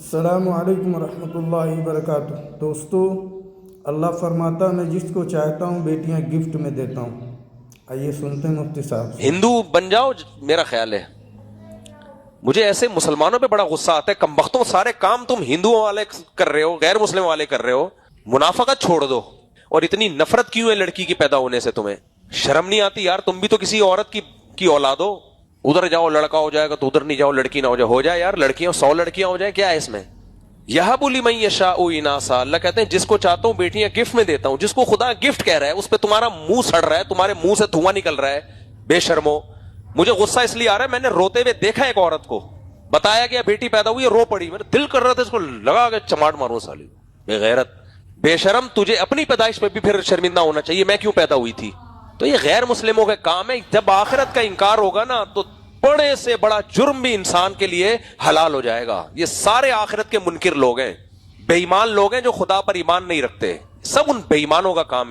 السلام علیکم ورحمۃ اللہ وبرکاتہ۔ دوستو، اللہ فرماتا میں جس کو چاہتا ہوں بیٹیاں گفٹ میں دیتا ہوں۔ آئیے سنتے ہیں مفتی صاحب سے۔ ہندو بن جاؤ، میرا خیال ہے مجھے ایسے مسلمانوں پہ بڑا غصہ آتا ہے، کم بختوں سارے کام تم ہندوؤں والے کر رہے ہو، غیر مسلم والے کر رہے ہو، منافقت چھوڑ دو۔ اور اتنی نفرت کیوں ہے لڑکی کی پیدا ہونے سے؟ تمہیں شرم نہیں آتی یار؟ تم بھی تو کسی عورت کی اولاد ہو۔ ادھر جاؤ لڑکا ہو جائے گا تو ادھر نہیں جاؤ لڑکی نہ ہو جائے یار، لڑکیاں 100 لڑکیاں ہو جائے، کیا ہے اس میں؟ یہب لمن یشاء اناثا، اللہ کہتے ہیں جس کو چاہتا ہوں بیٹیاں گفٹ میں دیتا ہوں۔ جس کو خدا گفٹ کہہ رہا ہے اس پہ تمہارا منہ سڑ رہا ہے، تمہارے منہ سے دھواں نکل رہا ہے، بے شرمو۔ مجھے غصہ اس لیے آ رہا ہے، میں نے روتے ہوئے دیکھا ایک عورت کو، بتایا گیا بیٹی پیدا ہوئی ہے، رو پڑی، میرا دل کر رہا تھا اس کو لگا کے چماٹ ماروں، سالی بے غیرت بے شرم۔ تجھے اپنی پیدائش پہ بھی پھر شرمندہ ہونا چاہیے، میں کیوں پیدا ہوئی تھی؟ تو یہ غیر مسلموں کا کام ہے۔ جب آخرت کا انکار ہوگا نا تو بڑے سے بڑا جرم بھی انسان کے لیے حلال ہو جائے گا۔ یہ سارے آخرت کے منکر لوگ ہیں، بے ایمان لوگ ہیں جو خدا پر ایمان نہیں رکھتے، سب ان بے ایمانوں کا کام ہے۔